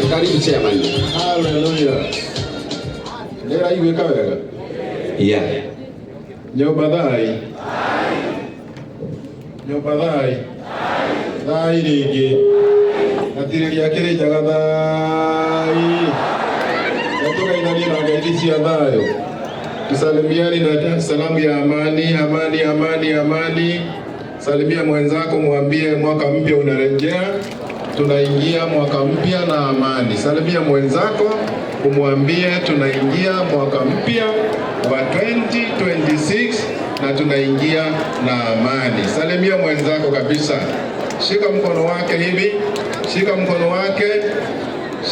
Karibu chairman. Hallelujah. Lera iwe kawega. Yeah. Nyobadai. Nyobadai. Dai rege. Natiri ya kile jagadai. Natoka inani na gaidisi ya dayo. Tusalimiani na salamu ya amani, amani, amani, amani. Salimia mwenzako, mwambie mwaka mpya unarejea. Tunaingia mwaka mpya na amani. Salimia mwenzako, umwambie tunaingia mwaka mpya wa 2026 na tunaingia na amani. Salimia mwenzako kabisa. Shika mkono wake hivi. Shika mkono wake.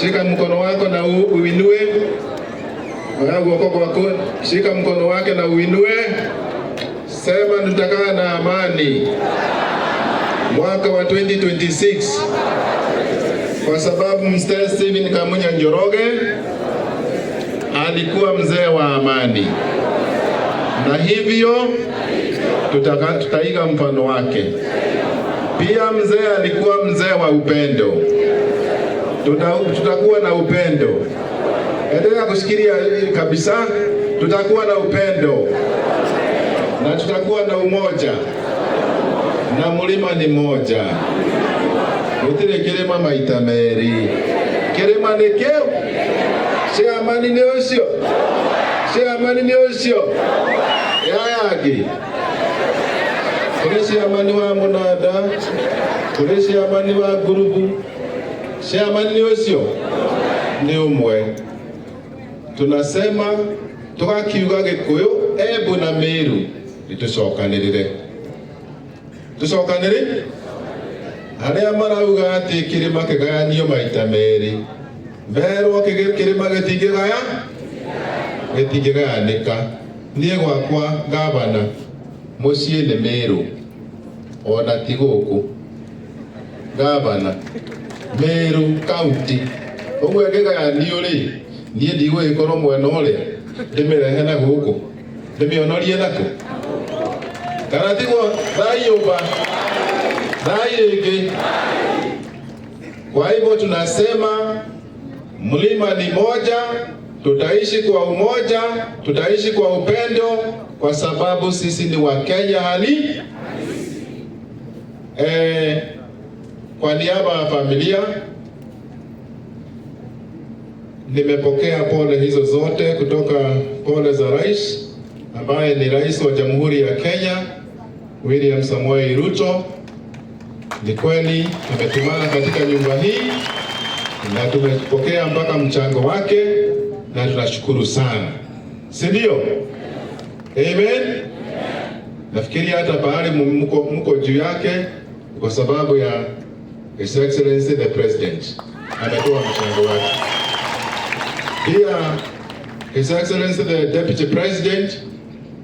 Shika mkono wako na uinue. Shika mkono wake na uinue. Sema tutakaa na amani mwaka wa 2026, kwa sababu Mzee Stephen Kamunya Njoroge alikuwa mzee wa amani, na hivyo tutaiga mfano wake. Pia mzee alikuwa mzee wa upendo. Tutakuwa na upendo. Endelea kusikilia kabisa. Tutakuwa na upendo na tutakuwa na umoja na mulima ni moja. Gutire kirima maita meri. Kirima ni kiu. Ciamani ni ucio. Ciamani ni ucio. Yayagi. Kuri ciamani wa Munada. Kuri ciamani wa Gurubu. Ciamani ni ucio. Ni umwe. Tunasema tugakiuga Gikuyu, Embu na Meru nitucokanirire. Tucokanire? Aria marauga ati kirima kigayanio maita meri. Verwo kirima gitingigaya? Gitingigayanika. Nie gwakwa gavana mucii ni Meru. Ona ti guku. Gavana Meru County. Ogwe gigayanio ri. Nie ndigwikorwo mwena uria ndimirehe na guku. Ndimionorie nako. Kana tigwo thayumba. Thayingi. Kwa hivyo tunasema mlima ni moja, tutaishi kwa umoja, tutaishi kwa upendo kwa sababu sisi ni Wakenya halisi. Kwa niaba ya familia nimepokea pole hizo zote kutoka pole za rais ambaye ni rais wa Jamhuri ya Kenya William Samoei Ruto. Ni kweli tumetumana katika nyumba hii na tumepokea mpaka mchango wake na tunashukuru sana. Si ndio? Amen. Nafikiri hata pahali mko juu yake kwa sababu ya His Excellency the President ametoa mchango wake. Pia His Excellency the Deputy President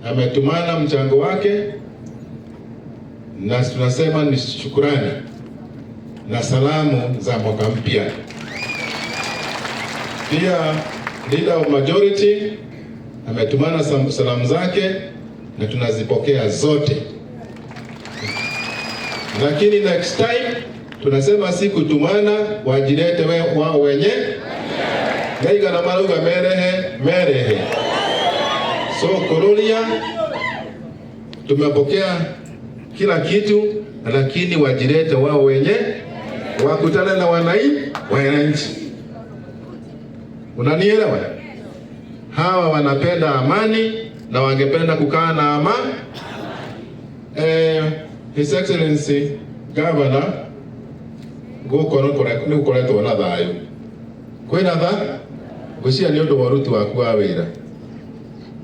ametumana mchango wake na tunasema ni shukrani na salamu za mwaka mpya. Pia Leader of Majority ametumana salamu zake na tunazipokea zote. Lakini next time tunasema si kutumana, wajilete wao wenye Gaiga na maruga merehe. So Kororia tumepokea kila kitu, lakini wajilete wao wenye wakutane na wananchi. Unanielewa? Hawa wanapenda amani na wangependa kukaa na amani. His Excellency Governor guko ni ukoretwo na thayu. Kwina gucia ni undu wa ruti waku wa wira.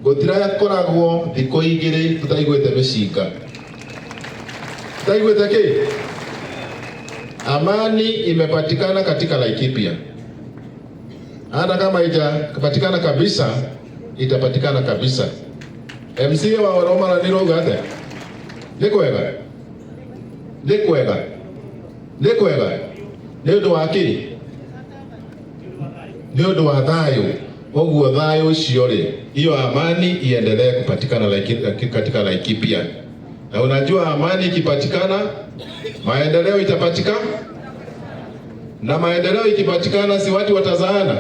Gutira koragwo thiko igiri tutaigwete micika. Tutaigwete ki? Amani imepatikana katika Laikipia. Hata kama itapatikana kabisa, itapatikana kabisa. MCA wa Roma na niroga ate. Nikwega. Nĩ ũndũ wa kĩ? Nĩ ũndũ wa thayũ. Ũguo thayũ ũcio rĩ, hiyo amani iendelee kupatikana katika Laikipia. Na unajua amani ikipatikana, maendeleo itapatikana. Na maendeleo ikipatikana si watu watazaana.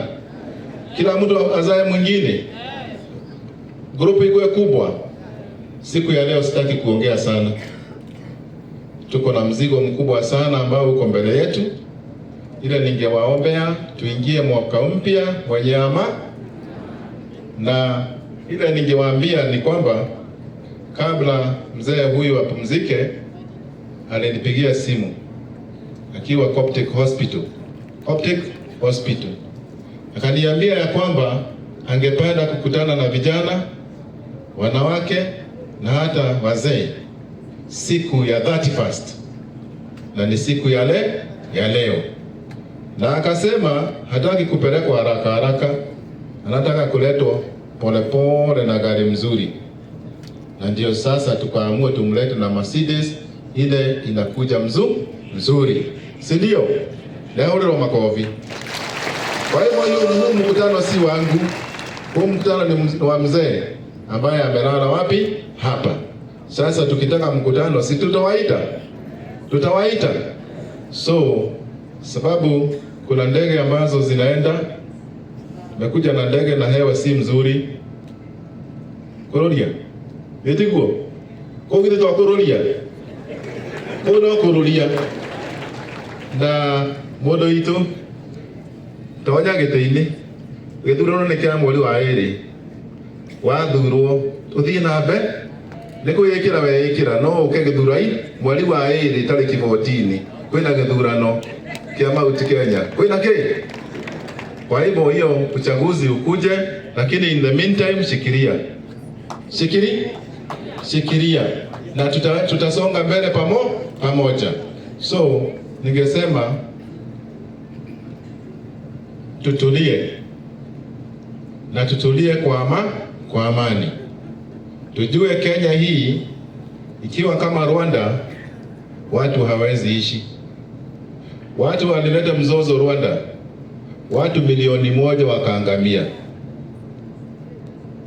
Kila mtu azae mwingine. Grupu ikuwe kubwa. Siku ya leo sitaki kuongea sana. Tuko na mzigo mkubwa sana ambao uko mbele yetu. Ile ningewaombea tuingie mwaka mpya wenye amani. Na ile ningewaambia ni kwamba kabla mzee huyu apumzike alinipigia simu akiwa Coptic Hospital. Akaniambia ya kwamba angependa kukutana na vijana, wanawake na hata wazee siku ya 31st. Na ni siku ya leo. Na akasema hataki kupelekwa haraka, anataka kuletwa polepole na gari mzuri. Na ndio sasa tukaamua tumlete na Mercedes ile inakuja mzuri. Si ndio? Leo leo makofi. Kwa hivyo hiyo mkutano si wangu. Huu mkutano ni wa mzee ambaye amelala wapi? Hapa. Sasa tukitaka mkutano si tutawaita. So sababu kuna ndege ambazo zinaenda, mekuja na ndege na hewa si mzuri. Kororia. Etiguo. Kwa hiyo Kororia. Uno kurulia na modo itu tonya gete-ini githurano ni kia mweri wa eri wathurwo uthii na mbe ni kwiyikira weyikira no uke githurai mweri wa eri tariki 14 kwina githurano kia mauti Kenya kwina ki. Kwa hivyo hiyo uchaguzi ukuje, lakini in the meantime shikilia na tutasonga mbele pamoja. So ningesema tutulie kwa amani. Tujue Kenya hii ikiwa kama Rwanda watu hawezi ishi. Watu walileta mzozo Rwanda, watu milioni 1 wakaangamia,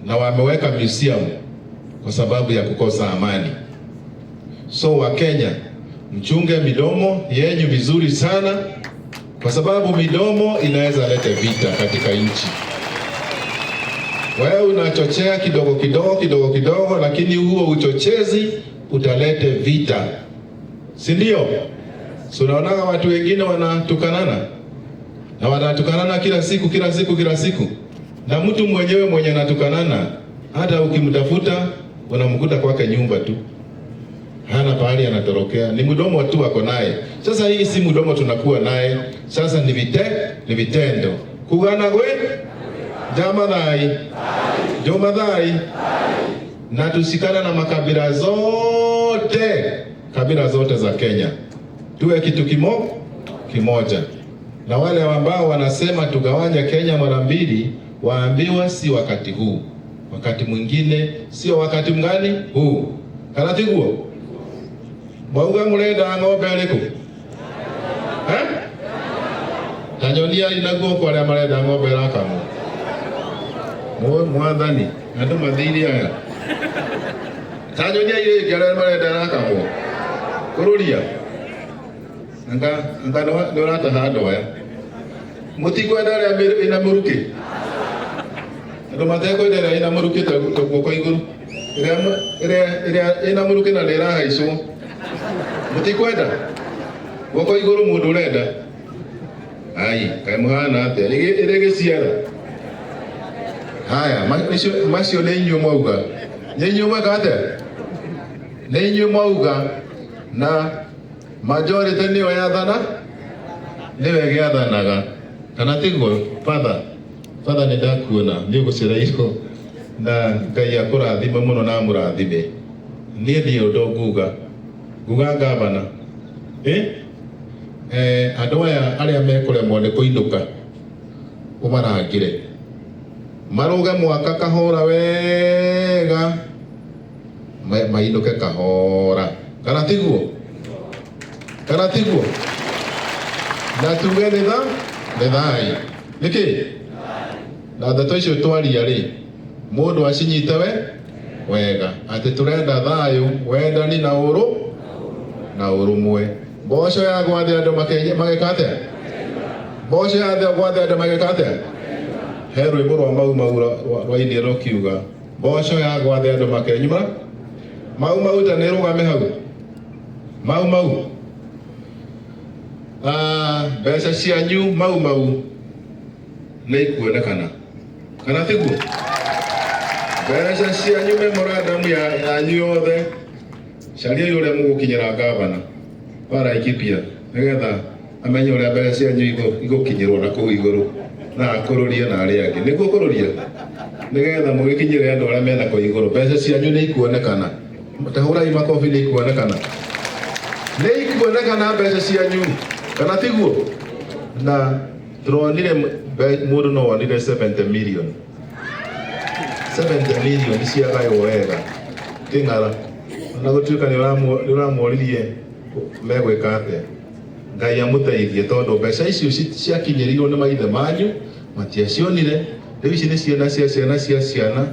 na wameweka museum kwa sababu ya kukosa amani. So wa Kenya, mchunge midomo yenyu vizuri sana, kwa sababu midomo inaweza leta vita katika nchi. Wewe unachochea kidogo, lakini huo uchochezi utalete vita, si ndio? So unaona watu wengine wanatukanana na wanatukanana kila siku, na mtu mwenye anatukanana hata ukimtafuta unamkuta kwake nyumba tu, hana pahali anatorokea, ni mdomo tu ako naye. Sasa hii si mdomo tunakuwa naye, sasa ni vitendo. Kugana gwe jomadhai na tusikana na makabila zote za Kenya, tuwe kitu kimoja. Na wale ambao wanasema tugawanya Kenya mara mbili, waambiwa si wakati huu, wakati mwingine. Sio wakati mgani huu? Karatiguo mwauga murenda ng'ombe ariku tanyonia inaguo kwa aria marenda ng'ombe rakamwo mwathani andu mathiri aya tanyonia ile aria marenda rakamwo kururia anga no rata hando aya mutikwenda aria ina muruki andu matekwenda ina muruki ta guoko iguru ina muruki na ndera haicwo mutikwenda guoko iguru mundu urenda ai kai muhana ate irege ciara haya macio ni inyu mwauga ni inyu mwauga na majority niyo yathana niwe giathanaga kana tiguo father ni ndakuona ni ugucirairwo na Ngai akurathime muno na murathime nie ndio ndo nguga ngavana andu aya aria mekuremwo ni kuinuka umarangire maruge mwaka kahora wega mainuke kahora kana tiguo na tuge ni thai niki na ndeto icio twaria ri mundu acinyite wega ati turenda thayu wendani na urumwe. Mboco ya gwathe andu magekate mboco ya gwathe andu magekate he rwimbo rwa mau rwa ini rokiuga mboco ya gwathe andu makenyuma mau ta ni rugame hau mau mbeca cianyu mau ni ikuonekana kana tiguo mbeca cianyu memorandum yanyu yothe caria uria mugukinyira gavana wa Laikipia nigetha amenye uria mbeca cianyu igukinyirwo na kuu iguru na akururie na aria angi niguo kururia nigetha mugikinyire andu aria mena kuu iguru mbeca cianyu ni ikuonekana mutahurai makofi ni ikuonekana mbeca cianyu kana tiguo na turonire mundu no wonire 70 million ciagayo wega king'ara na gutuika ni uramworirie megwika atia Ngai amuteithie tondu mbeca icio ciakinyirirwo ni maithe manyu matiacionire riu ici ni ciana cia ciana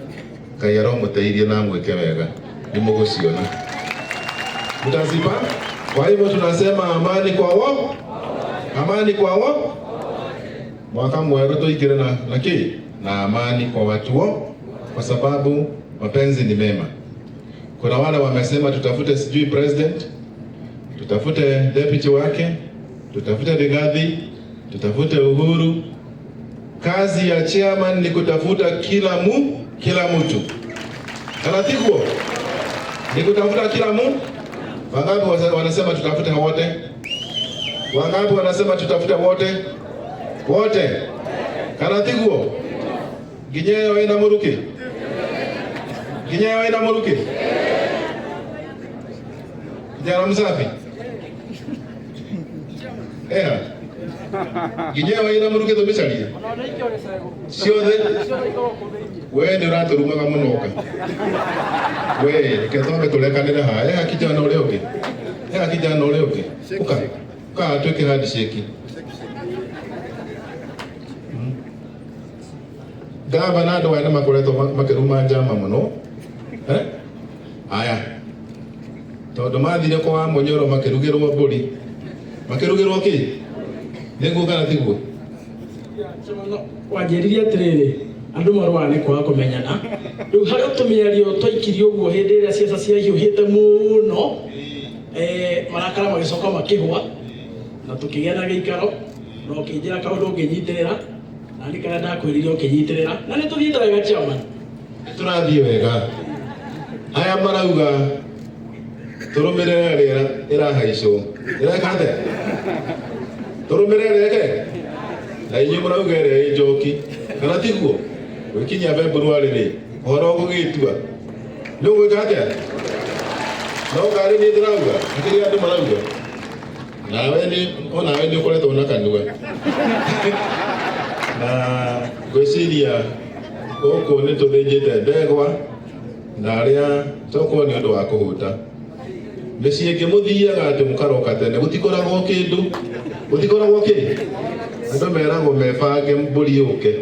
Ngai aromuteithie na mwike wega ni muguciona mutazipa. Kwa hivyo tunasema amani kwa mwaka mweru tuikire na amani kwa watu kwa sababu mapenzi ni mema. Kuna wale wamesema tutafute sijui president tutafute deputy wake, tutafute Rigathi, tutafute Uhuru. Kazi ya chairman ni kutafuta kila mtu. Kanatiko ni kutafuta kila mtu. Wangapi wanasema tutafute wote? Wangapi wanasema tutafute wote? Wote. Kanatiko Ginyeyo ina muruki. Ginyeyo ina muruki. Kijana msafi. Ginyeyo ina muruki tumicaria. Ciothe. We ni uraturumaga munoka. We reke thome tulekanire haya kijana ule ungi. Kijana ule ungi. Uka tweke handshake. Gavana ndo wana makoreto makiruma njama muno. Aya. Tondu mathire kwa Munyoro makirugirwo mburi. Makirugirwo ki? Niguo kana tiguo? Wanjiriria atiriri andu marwane kwa kumenyana. Riu hari utumiario twaikirio guo hindi iria ciaca ciahiuhite muno. Marakara magicoka makihwa na tukigena giikaro no kinjira kaundu nginyitirira na ni kana ndakwirire ukinyitirira na ni tuthiite wega chairman. Turathie wega. Aya marauga turumire rira irahaicwo. Irakate. Turumire rege. Na inyu murauga ire njoki. Kana tiguo? Wikinya February ri horo gugitua. Ndu gwikate. No gari ni ndirauga. Akiri andu marauga. Nawe ni ukoretwo na kanua. Na gwiciria gũkũ nĩ tũthĩnjĩte ndegwa na arĩa tũkorwo nĩ ũndũ wa kũhũta. Mĩciĩ ĩngĩ mũthiaga atĩ mũkaroka tene, gũtikoragwo kĩndũ, gũtikoragwo kĩ? Andũ meragwo mebange mbũri yũke,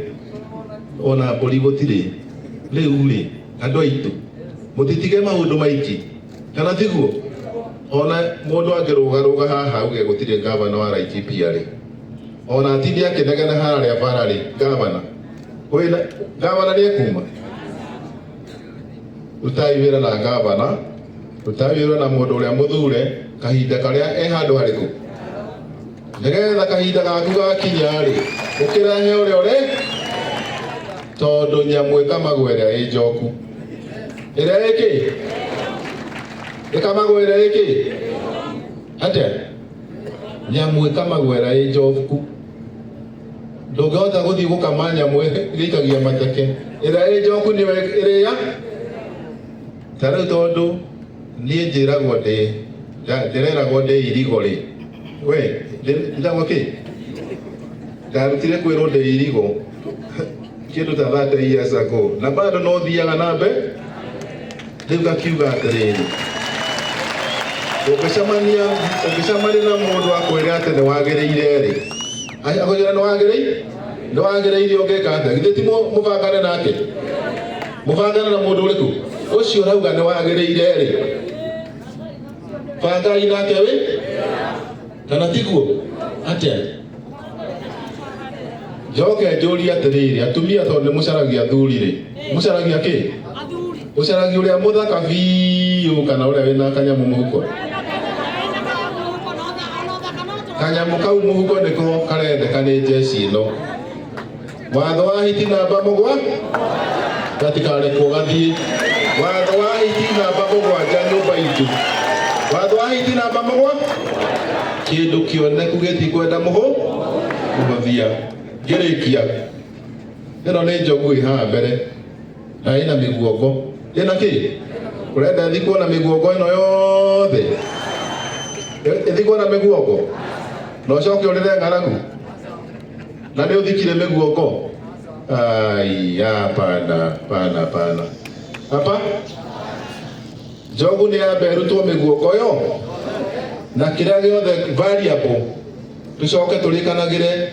ona mbũri gũtirĩ. Rĩu rĩ, andũ aitũ mũtitige maũndũ maingĩ, kana tiguo? Ona mũndũ angĩrũgarũga haha auge gũtirĩ gavana wa Laikipia rĩ, ona atinde akĩnegena harĩa bara rĩ, gavana nĩ ekuma. Rutai wĩra na gavana, rutai wĩra na mũndũ ũrĩa mũthure kahinda karĩa handũ harĩkũ. Nĩgetha kahinda gaku gakinya rĩ, ũkĩrehe ũrĩa ũrĩ, tondũ nyamũ ĩkamagwo ĩrĩa ĩ njoku. Ĩrĩa ĩkĩ? Ĩkamagwo ĩrĩa ĩkĩ? Atĩa? Nyamũ ĩkamagwo ĩrĩa ĩ njoku. Ndũngĩhota gũthiĩ gũkama nyamũ ĩgĩikagia mateke. Ĩrĩa ĩ njoku nĩyo ĩrĩa. Ta rĩu tondũ niĩ njĩragwo ndĩreragwo ndĩ irigo rĩ. We, ndagwo kĩ? Ndarutire kwĩrwo ndĩ irigo kĩndũ ta 30 years ago. Na bado no thiaga na mbere. Rĩu gakiuga atĩrĩrĩ. Ũngĩcemania na mũndũ akwĩre atĩ nĩ wagĩrĩire rĩ. Akwĩra nĩ wagĩrĩire? Nĩ wagĩrĩire ũngĩka atĩa? Githĩ ti mũbangane nake? Mũbangane na mũndũ ũrĩkũ? Ũcio rauga nĩ wagĩrĩire rĩ. Bangai nake wĩ? Kana tiguo? Atĩa? Njoke njũrie atĩrĩrĩ, atumia tondũ nĩ mũcaragia athuri rĩ. Mũcaragia kĩ? Mũcaragia ũrĩa mũthaka biũ kana ũrĩa wĩna kanyamũ mũhuko? Kanyamũ kau mũhuko nĩko karendeka nĩ njeci ĩno. Watho wa hiti namba 7 gatikarekwo gathiĩ. Watho wa hiti namba 7 nyũmba itũ. Watho wa hiti namba 7 kĩndũ kĩoneku gĩtikwenda mũhũthia. Ngĩrĩkia ĩno nĩ njogu ĩ haha mbere na ĩna mĩguongo. Ĩna kĩ? Ũrenda ĩthikwo na mĩguongo ĩno yothe? Ĩthikwo na mĩguongo? Na ũcoke ũrĩre ng'aragu? Na nĩ ũthikire mĩguongo? Ai, hapana. Hapa? Njogu nĩ yambe ĩrutwo mĩguongo yo na kĩrĩa gĩothe variable tũcoke tũrĩkanagĩre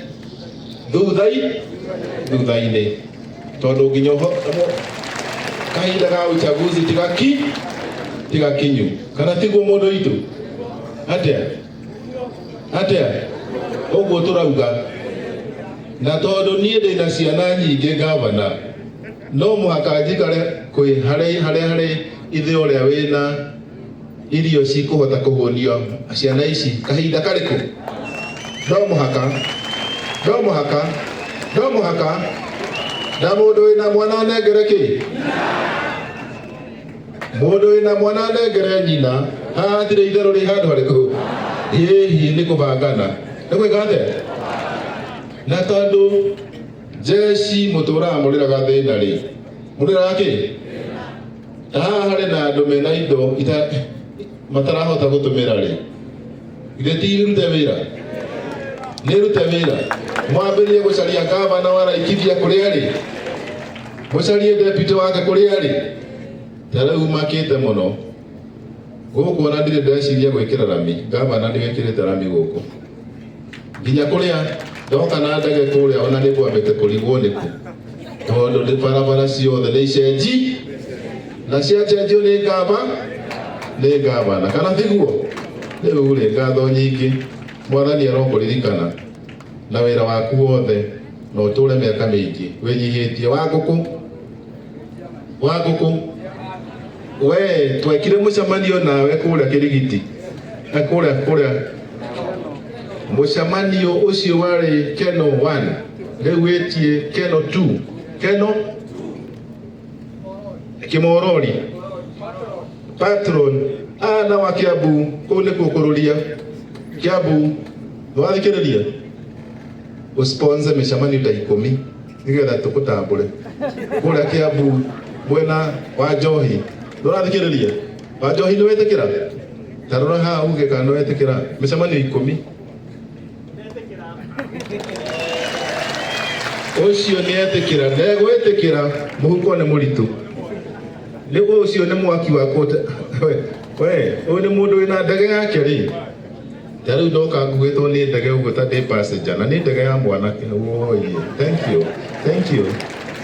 thutha-inĩ. Tondũ nginya kahinda ga uchaguzi tigakinyu. Kana tiguo mũndũ witũ? Atĩa? Ũguo tũrauga. Na tondũ niĩ ndĩna ciana nyingĩ gavana, no mũhaka njikare harĩ ithe ũrĩa wĩna irio cikuhota kuhunio ciana ici kahinda kariku. No muhaka na mundu wina mwana nengere ki mundu wina mwana nengere nyina hatire itherũ ri handu hariku hihi ni kubangana ni gwikate na tondu jeshi mutura muriraga thina ri muriraga ki hari na andu mena indo matarahota gutumira ri ithe ti rute wira ni rute wira mwambirie gucaria gavana wa Laikipia kuria ri mucarie deputy wake kuria ri tariu makite muno guku ona ndire ndeciria gwikira rami gavana ni wikirite rami guku nginya kuria ndoka na ndege kuria ona ni kwambite kurigwo niku tondu ni barabara ciothe ni icenji na ciacenjio ni gavana kana thiguo riu ri ngatho nyingi mwathani arokuririkana na wira waku wothe no ture miaka mingi winyihitie Wanguku we twekire mucemanio nawe kuria Kirigiti kuria mucemanio ucio wari Keno 1 riu witie Keno 2 Keno Kimorori patron ana wa Kiambu kuu ni kukururia Kiambu wathikiriria usponse micemanio ta 10 nigetha tukutambure kuria Kiambu mwena wa Njohi ndurathikiriria wa Njohi ni wetikira tarora ha uge kana wetikira micemanio 10 ucio ni etikira ndegwitikira muhuko ni muritu nigo ucio ni mwaki wa kote we uyu ni mundu wina ndege yake ri tariu ndoka nguitwo ni ndege uguo ta ndi passenger na ni ndege ya mwanake woye thank you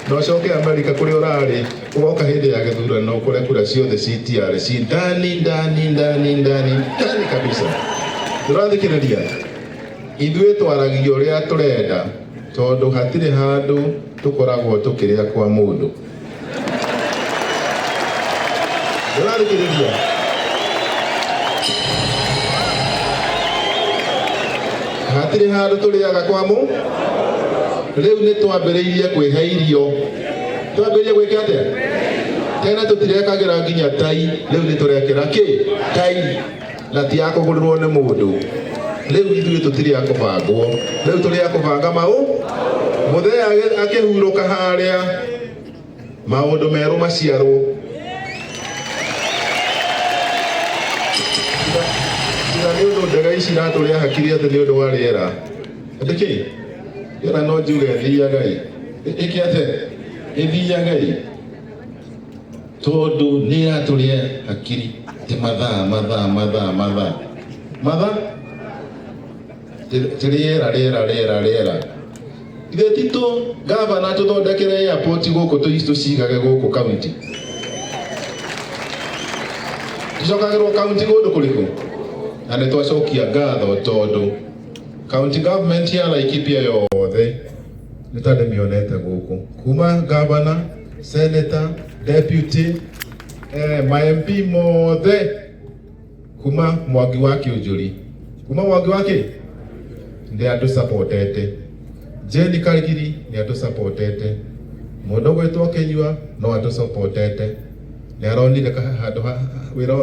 no coke America kuri urari ugoka hindi ya githurano kure kura ciothe CTR ci ndani kabisa ndurathikiriria ithuĩ twaragio uria turenda tondu hatire handu tukoragwo tukiria kwa mundu ndurathikiriria hatire handu turiaga kwa mu riu ni twambiriirie kwihe irio twambiriirie gwika atia tena tutirekagira nginya tai riu ni turekira ki tai na ti akugurirwo ni mundu riu ithuĩ tutiri akubangwo riu turi akubanga mau muthea akihuruka haria maundu meru maciarwo ni undu ndege ici iraturia hakiri ati ni undu wa riera ndiki yona no njuge thiagai iki ate ithiagai tondu ni iraturia hakiri ti mathaa rĩera ithe titu gavana tuthondekere airport guku tucigage guku county tucokagirwo county gundu kuriku na ni twacokia ngatho tondu county government ya Laikipia yothe ni tande mionete guku kuma gavana senator deputy MP mothe kuma Mwangi wa Kiunjuri kuma Mwangi wake ndi andu supportete Jane Karigiri ni andu supportete mundu gwitwo Kenyua no andu supportete ni aronire handu wira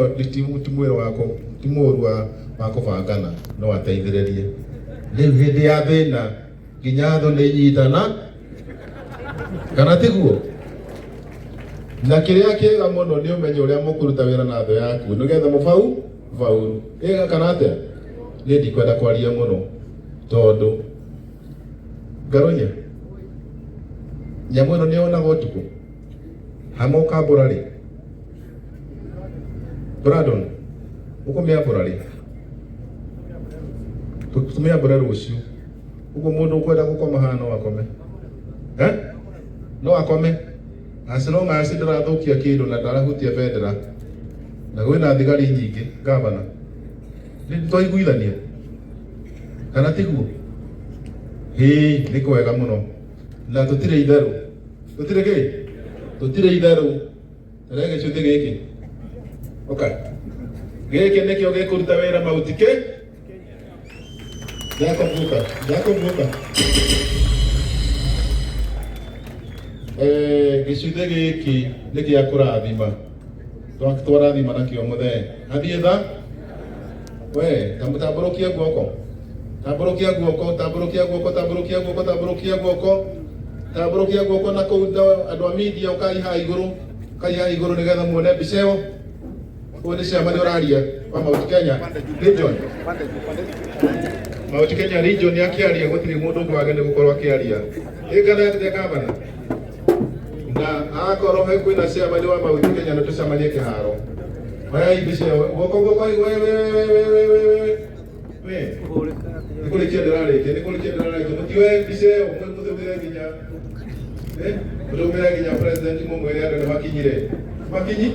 timwiro wako timuru wa kubangana no ateithiririe riu hindi ya thina nginya tho ni nyitana kana tiguo na kiria kiega muno ni umenye uria mukuruta wira na tho yaku nigetha mufaulu ega kana atia ni ndikwenda kwaria muno tondu garonya nyamu ino ni onaga utuku hamoka burari Bradon ukomea burari tutumia burari ucio ugo mundu ukwenda gukoma hano akome no akome asiroma asidira thukia kindu na ndarahutia bendera na gwina thigari nyingi gavana ni twaiguithania kana tiguo ni kwega muno na tutire itheru tutire itheru rege chuthi giki okay geke nekio gekuruta wĩra mautike Jakombuka gĩcunjĩ gĩkĩ nĩ gĩa kũrathima twarathima nakĩo mũthee athiĩ tha we tambũrũkia guoko na kũu andũ a media ũkaiha igũrũ nĩgetha muone mbica ĩyo. Ũyũ nĩ ciama nĩ ũraria wa Mount Kenya Region. Mount Kenya Region akĩaria gũtirĩ mũndũ ũngĩ wagĩrĩire gũkorwo akĩaria. Ĩngana gavana na akorwo kwĩna ciama nĩ wa Mount Kenya na tũcemanie kĩharo. Oya mbica ĩyo guoko we nĩkũrĩkia ndĩrarĩkia mũtioe mbica ĩyo mũtũmĩre nginya president mũmwĩre andũ nĩ makinyire makinyi.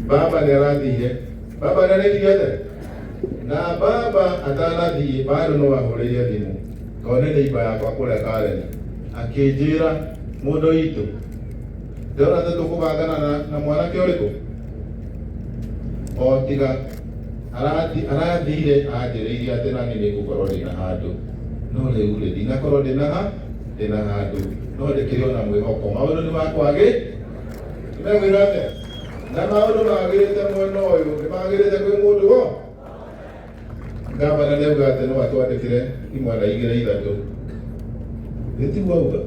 Baba nĩ arathire baba nĩ arathire na baba atanathiĩ bado no ahũrĩire thimũ tondũ nĩ neighbor yakwa kũrĩa Karen akĩnjĩra mũndũ witũ ndĩrona ta tũkũbangana na mwanake ũrĩkũ o tiga arathire anjĩrĩirie atĩ nani nĩ ngũkorwo ndĩna handũ no rĩu rĩ ndinakorwo ndĩna handũ no ndĩkĩrĩ ona mwĩhoko maũndũ nĩ makwagĩ nĩmegwĩra atĩa na maũndũ magĩrĩte mwena ũyũ nĩ magĩrĩte kwĩ mũndũ wo gavana nĩ auga atĩ no atwandĩkĩre imwana 2-3 gĩtiguo auga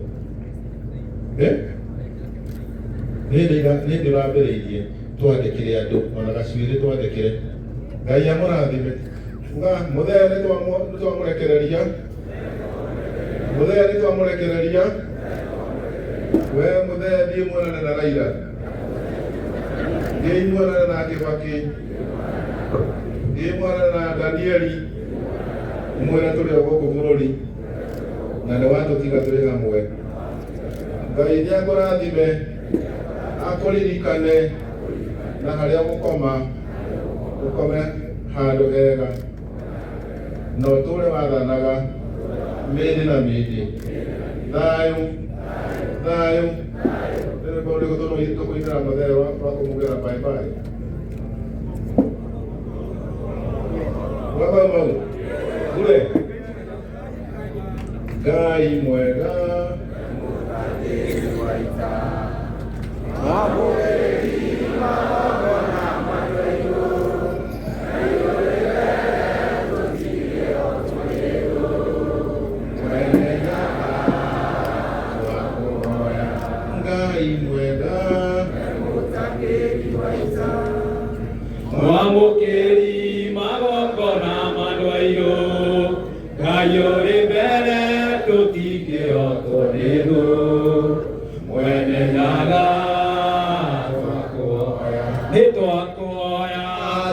nĩ ndĩrambĩrĩirie twandĩkĩre andũ ona gacuĩrĩ twandĩkĩre Ngai amũrathime uga mũthee nĩ twamũrekereria we mũthee thiĩ muonane na Raila thiĩ muonane na Kibaki thiĩ muonane na Danieli mwĩra tũrĩ o gũkũ bũrũri na nĩ watũtiga tũrĩ hamwe. Ngai nĩ akũrathime akũririkane na harĩa gũkoma ũkome handũ hega na ũtũũre wathanaga mĩndĩ na mĩndĩ thayũ nĩ bũrũri tũkũingĩra mũthee wa kũmugĩra bye mau kule Ngai mwega Mwamukiri magongona mandwairo Ngai mbere tutingĩhotwo nĩ thũ mwene nyaga nĩ twakuoya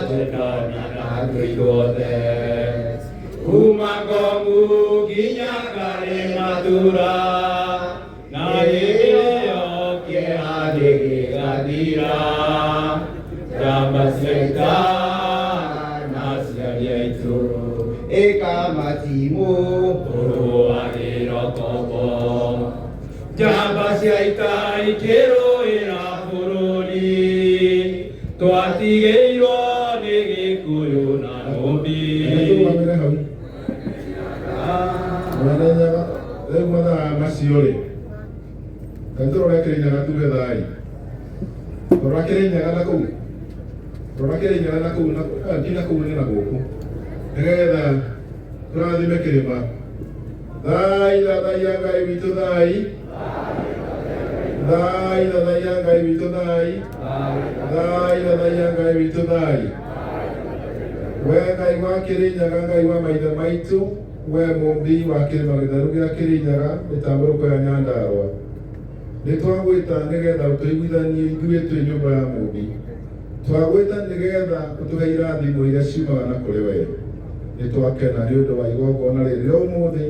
twendani na andũ ithuothe kuma Ngong'u nginya Karĩ Matura na hĩndĩ ĩyo kĩrathi gĩgathira njamba ciaita na aciari aitũ ĩkamatimũ ũrũagĩra kombo njamba ciaita ikĩrũĩra bũrũri twatigĩirwo nĩ Gĩkũyũ na Nũmbi rĩu mathaa macio rĩ tũrore Kĩrĩnyaga tuge thai tũrora Kĩrĩnyaga na kũu nginya kũu nĩ na gũkũ nĩgetha tũrathime kĩrĩma thai thathaia Ngai witũ thai thathaia Ngai witũ thai thathaia Ngai witũ thai we Ngai wa Kĩrĩnyaga Ngai wa maithe maitũ we mũmbi wa kĩrĩma gĩtheru gĩa Kĩrĩnyaga mĩtambũrũko ya Nyandarũa nĩ twagwĩta nĩgetha ũtũiguithanie ithuĩ twĩ nyũmba ya mũmbi twagwĩta nĩgetha ũtũhe irathimo iria ciumaga na kũrĩ we nĩ twakena nĩ ũndũ wa igongona rĩrĩ rĩa ũmũthĩ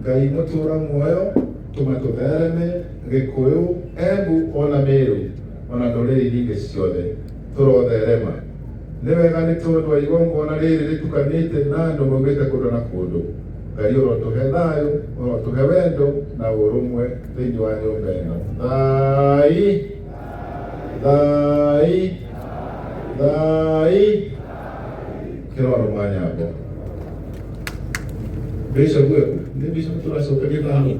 Ngai mũtũũra muoyo tũma tũthereme Gĩkũyũ Embu ona Mĩrũ ona ndũrĩrĩ nyingĩ ciothe tũrotherema nĩ wega nĩ tondũ wa igongona rĩrĩ rĩtukanĩte na andũ maugĩte kũndũ na kũndũ Ngai ũrotũhe thayũ, ũrotũhe wendo na ũrũmwe thĩinĩ wa nyũmba ĩno. Thai kĩroro manyambo. Bishop wewe, ni bishop tunacokeria thayũ.